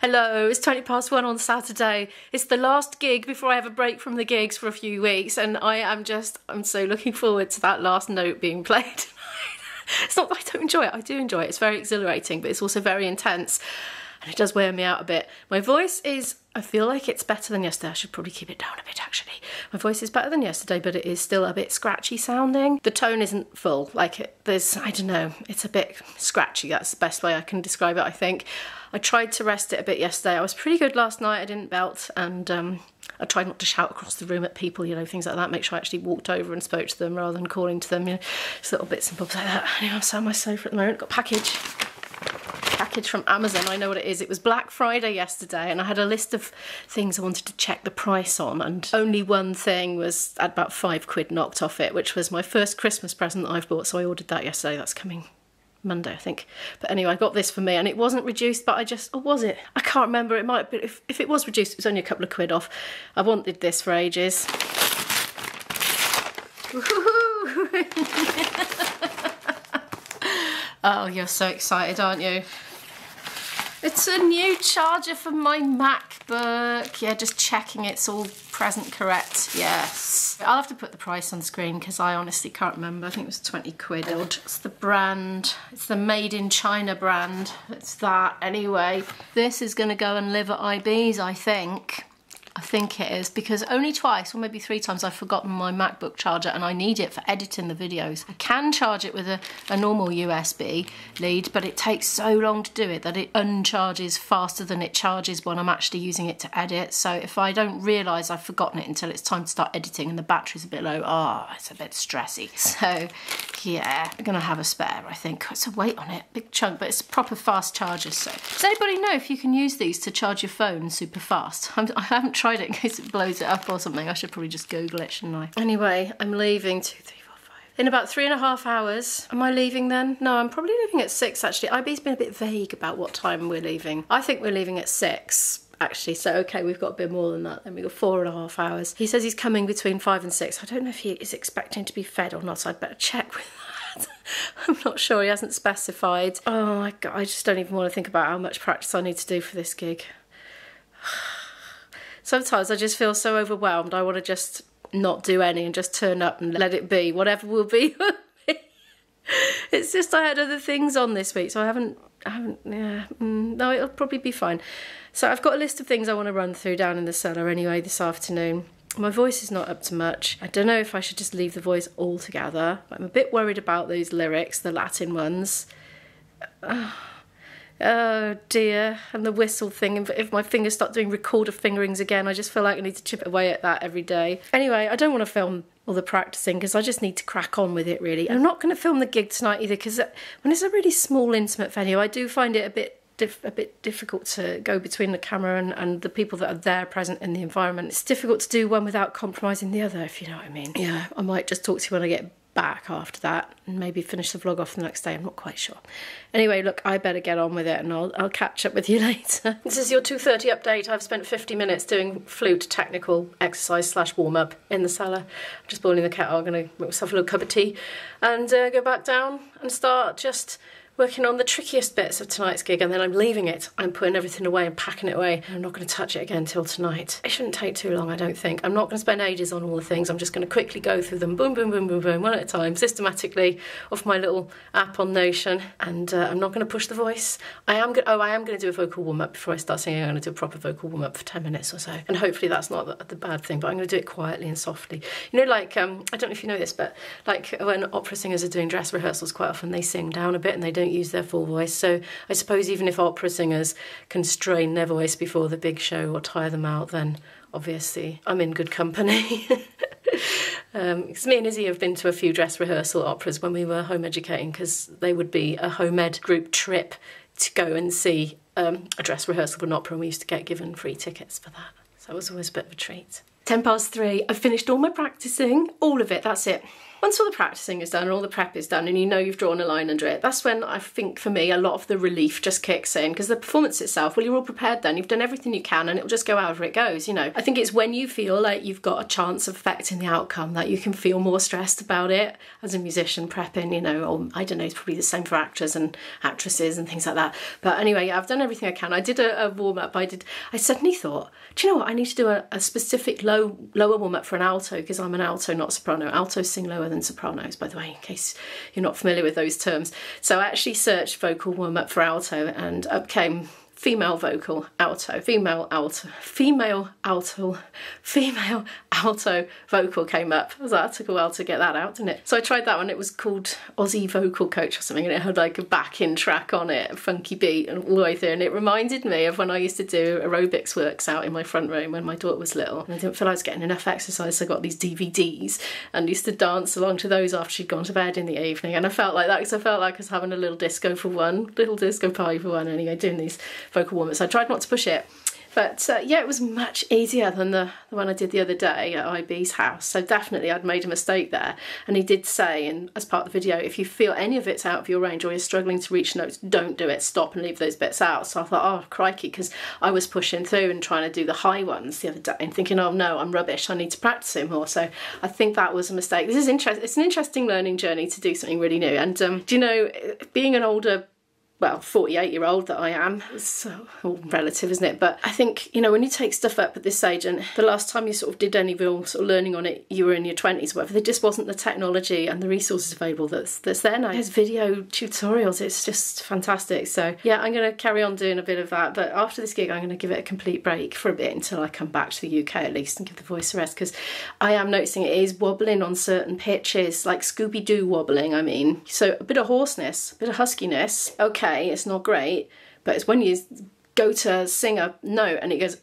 Hello, it's 1:20 on Saturday. It's the last gig before I have a break from the gigs for a few weeks, and I'm so looking forward to that last note being played. It's not that I don't enjoy it, I do enjoy it. It's very exhilarating, but it's also very intense, and it does wear me out a bit. My voice is, I feel like it's better than yesterday. I should probably keep it down a bit, actually. My voice is better than yesterday, but it is still a bit scratchy sounding. The tone isn't full, I don't know, it's a bit scratchy. That's the best way I can describe it, I think. I tried to rest it a bit yesterday. I was pretty good last night. I didn't belt, and I tried not to shout across the room at people, you know, things like that. Make sure I actually walked over and spoke to them rather than calling to them, you know, just little bits and bobs like that. Anyway, I'm sat on my sofa at the moment. Got a package from Amazon. I know what it is. It was Black Friday yesterday, and I had a list of things I wanted to check the price on, and only one thing was at about £5 knocked off it, which was my first Christmas present that I've bought. So I ordered that yesterday. That's coming Monday, I think. But anyway, I got this for me, and it wasn't reduced, but or was it? I can't remember. It might be. If it was reduced, it was only a couple of quid off. I wanted this for ages. Oh, you're so excited, aren't you? It's a new charger for my MacBook. Yeah, just checking it's all present correct. Yes. I'll have to put the price on screen because I honestly can't remember. I think it was 20 quid. It's the brand. It's the Made in China brand. It's that. Anyway, this is going to go and live at IB's, I think. I think it is, because only twice or maybe 3 times I've forgotten my MacBook charger, and I need it for editing the videos. I can charge it with a normal USB lead, but it takes so long to do it that it uncharges faster than it charges when I'm actually using it to edit. So if I don't realise I've forgotten it until it's time to start editing and the battery's a bit low, it's a bit stressy. So yeah, I'm gonna have a spare, I think. It's a weight on it, big chunk, but it's a proper fast charger. So does anybody know if you can use these to charge your phone super fast? I haven't tried it in case it blows it up or something. I should probably just Google it, shouldn't I? Anyway, I'm leaving 2, 3, 4, 5. In about 3.5 hours. Am I leaving then? No, I'm probably leaving at 6 actually. IB's been a bit vague about what time we're leaving. I think we're leaving at 6. Actually, so okay, we've got a bit more than that. Then we've got 4.5 hours. He says he's coming between 5 and 6. I don't know if he is expecting to be fed or not, so I'd better check with that. I'm not sure, he hasn't specified. Oh my God, I just don't even want to think about how much practice I need to do for this gig. Sometimes I just feel so overwhelmed, I want to just not do any and just turn up and let it be. Whatever will be. It's just I had other things on this week, so no, it'll probably be fine. So I've got a list of things I want to run through down in the cellar anyway this afternoon. My voice is not up to much. I don't know if I should just leave the voice altogether. I'm a bit worried about those lyrics, the Latin ones. Oh dear, and the whistle thing, and if my fingers start doing recorder fingerings again, I just feel like I need to chip away at that every day. Anyway, I don't want to film all the practicing because I just need to crack on with it really. I'm not going to film the gig tonight either because when it's a really small intimate venue, I do find it a bit difficult to go between the camera and the people that are there present in the environment. It's difficult to do one without compromising the other, if you know what I mean. Yeah, I might just talk to you when I get back after that and maybe finish the vlog off the next day. I'm not quite sure. Anyway, look, I better get on with it and I'll catch up with you later. This is your 2:30 update. I've spent 50 minutes doing flute technical exercise / warm-up in the cellar. I'm just boiling the kettle. I'm going to make myself a little cup of tea and go back down and start just working on the trickiest bits of tonight's gig, and then I'm leaving it. I'm putting everything away and packing it away. I'm not going to touch it again till tonight. It shouldn't take too long, I don't think. I'm not going to spend ages on all the things. I'm just going to quickly go through them, boom, boom, boom, boom, boom, one at a time, systematically, off my little app on Notion. And I'm not going to push the voice. I am going to do a vocal warm-up before I start singing. I'm going to do a proper vocal warm-up for 10 minutes or so. And hopefully that's not the bad thing, but I'm going to do it quietly and softly. You know, like, I don't know if you know this, but like when opera singers are doing dress rehearsals, quite often they sing down a bit and they don't use their full voice. So I suppose even if opera singers can strain their voice before the big show or tire them out, then obviously I'm in good company. Because me and Izzy have been to a few dress rehearsal operas when we were home educating, because they would be a home ed group trip to go and see a dress rehearsal of an opera, and we used to get given free tickets for that. So it was always a bit of a treat. 3:10. I've finished all my practicing, all of it, that's it. Once all the practicing is done and all the prep is done and you know you've drawn a line under it, that's when I think for me a lot of the relief just kicks in, because the performance itself, well, you're all prepared then, you've done everything you can and it'll just go however it goes, you know. I think it's when you feel like you've got a chance of affecting the outcome that you can feel more stressed about it as a musician prepping, you know, or I don't know, it's probably the same for actors and actresses and things like that. But anyway, yeah, I've done everything I can. I did a warm-up. I suddenly thought, do you know what, I need to do a specific lower warm-up for an alto, because I'm an alto, not soprano. Altos sing lower than sopranos, by the way, in case you're not familiar with those terms. So I actually searched vocal warm-up for alto and up came female vocal alto, female alto, female alto, female alto vocal came up. I was like, that took a while to get that out, didn't it? So I tried that one. It was called Aussie Vocal Coach or something, and it had like a backing track on it, a funky beat and all the way through, and it reminded me of when I used to do aerobics works out in my front room when my daughter was little, and I didn't feel I was getting enough exercise, so I got these DVDs and used to dance along to those after she'd gone to bed in the evening, and I felt like that because I felt like I was having a little disco party for one anyway, doing these vocal warm-ups. I tried not to push it, but yeah, it was much easier than the one I did the other day at IB's house. So definitely I'd made a mistake there, and he did say, and as part of the video, if you feel any of it's out of your range or you're struggling to reach notes, don't do it, stop and leave those bits out. So I thought, oh crikey, because I was pushing through and trying to do the high ones the other day and thinking, oh no, I'm rubbish, I need to practice it more. So I think that was a mistake. This is interesting. It's an interesting learning journey to do something really new, and do you know, being an older, well, 48-year-old that I am, it's all relative, isn't it? But I think, you know, when you take stuff up at this age, and the last time you sort of did any real sort of learning on it, you were in your 20s or whatever, there just wasn't the technology and the resources available that's there now. There's video tutorials, it's just fantastic. So yeah, I'm going to carry on doing a bit of that, but after this gig I'm going to give it a complete break for a bit until I come back to the UK at least and give the voice a rest, because I am noticing it is wobbling on certain pitches, like Scooby-Doo wobbling, I mean. So a bit of hoarseness, a bit of huskiness. Okay, it's not great, but it's when you go to sing a note and it goes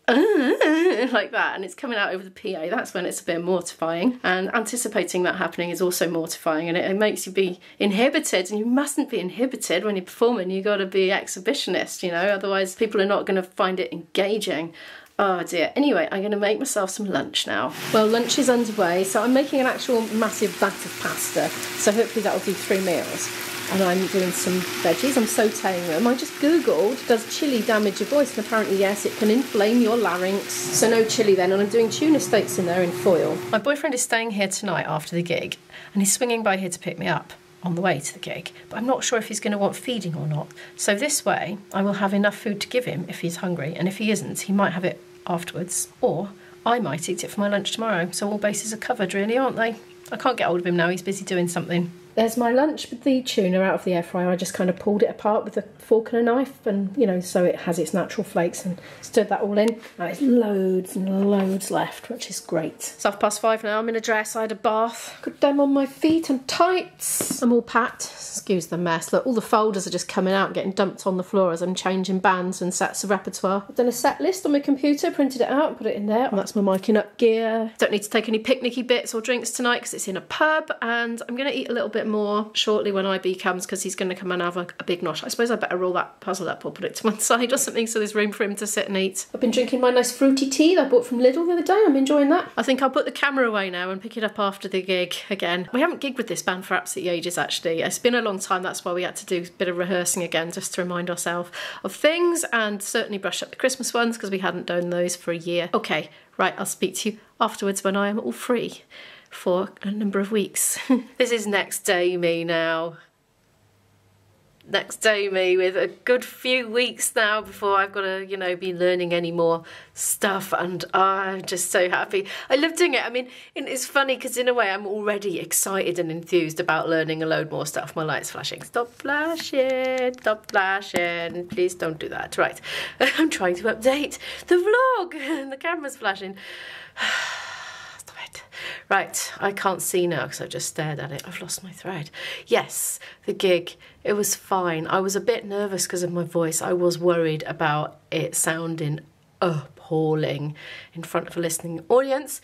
like that and it's coming out over the PA, that's when it's a bit mortifying, and anticipating that happening is also mortifying, and it makes you be inhibited, and you mustn't be inhibited when you're performing. You got to be exhibitionist, you know, otherwise people are not going to find it engaging. Oh dear. Anyway, I'm going to make myself some lunch now. Well, lunch is underway, so I'm making an actual massive vat of pasta, so hopefully that'll do 3 meals. And I'm doing some veggies, I'm sautéing them. I just googled, does chilli damage your voice? And apparently yes, it can inflame your larynx. So no chilli then, and I'm doing tuna steaks in there in foil. My boyfriend is staying here tonight after the gig, and he's swinging by here to pick me up on the way to the gig, but I'm not sure if he's going to want feeding or not. So this way, I will have enough food to give him if he's hungry, and if he isn't, he might have it afterwards, or I might eat it for my lunch tomorrow. So all bases are covered really, aren't they? I can't get hold of him now, he's busy doing something. There's my lunch with the tuna out of the air fryer. I just kind of pulled it apart with a fork and a knife, and you know, so it has its natural flakes, and stirred that all in. There's loads and loads left, which is great. It's 5:30 now, I'm in a dress, I had a bath. Got them on my feet and tights. I'm all packed, excuse the mess. Look, all the folders are just coming out and getting dumped on the floor as I'm changing bands and sets of repertoire. I've done a set list on my computer, printed it out, put it in there. And that's my miking up gear. Don't need to take any picnicky bits or drinks tonight because it's in a pub, and I'm going to eat a little bit more shortly when IB comes, because he's going to come and have a big nosh. I suppose I better roll that puzzle up or put it to one side or something so there's room for him to sit and eat. I've been drinking my nice fruity tea that I bought from Lidl the other day. I'm enjoying that. I think I'll put the camera away now and pick it up after the gig again. We haven't gigged with this band for absolutely ages actually. It's been a long time, that's why we had to do a bit of rehearsing again just to remind ourselves of things, and certainly brush up the Christmas ones because we hadn't done those for a year. Okay, right, I'll speak to you afterwards when I am all free for a number of weeks. This is next day me now. Next day me, with a good few weeks now before I've got to, you know, be learning any more stuff, and I'm just so happy. I love doing it. I mean, it's funny because in a way I'm already excited and enthused about learning a load more stuff. My light's flashing. Stop flashing, stop flashing. Please don't do that. Right, I'm trying to update the vlog and the camera's flashing. Right, I can't see now because I just stared at it. I've lost my thread. Yes, the gig, it was fine. I was a bit nervous because of my voice. I was worried about it sounding appalling in front of a listening audience,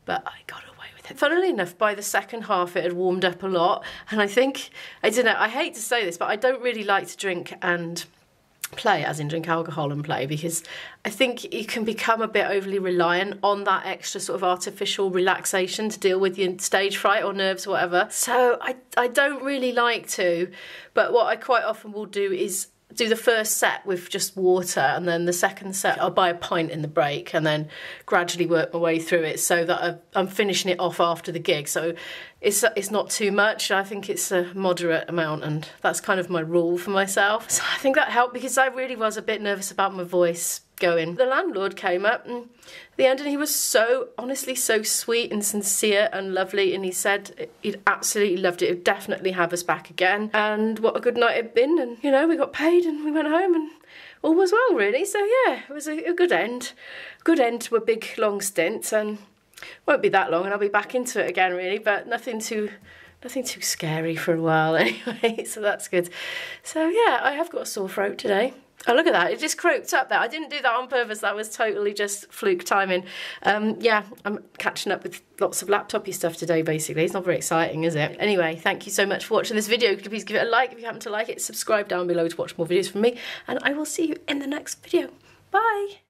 but I got away with it. Funnily enough, by the second half it had warmed up a lot, and I think, I don't know, I hate to say this, but I don't really like to drink and play, as in drink alcohol and play, because I think you can become a bit overly reliant on that extra sort of artificial relaxation to deal with your stage fright or nerves or whatever. So I don't really like to, but what I quite often will do is do the first set with just water, and then the second set I'll buy a pint in the break and then gradually work my way through it so that I'm finishing it off after the gig. So it's not too much. I think it's a moderate amount, and that's kind of my rule for myself. So I think that helped, because I really was a bit nervous about my voice going. The landlord came up and at the end, and he was so, honestly, so sweet and sincere and lovely, and he said he'd absolutely loved it, he'd definitely have us back again, and what a good night it'd been, and you know, we got paid and we went home and all was well, really. So yeah, it was a good end to a big long stint, and won't be that long and I'll be back into it again, really, but nothing too scary for a while anyway, so that's good. So yeah, I have got a sore throat today. Oh, look at that, it just croaked up there. I didn't do that on purpose, that was totally just fluke timing. Yeah, I'm catching up with lots of laptop-y stuff today, basically. It's not very exciting, is it? Anyway, thank you so much for watching this video. Could you please give it a like if you happen to like it, subscribe down below to watch more videos from me, and I will see you in the next video. Bye!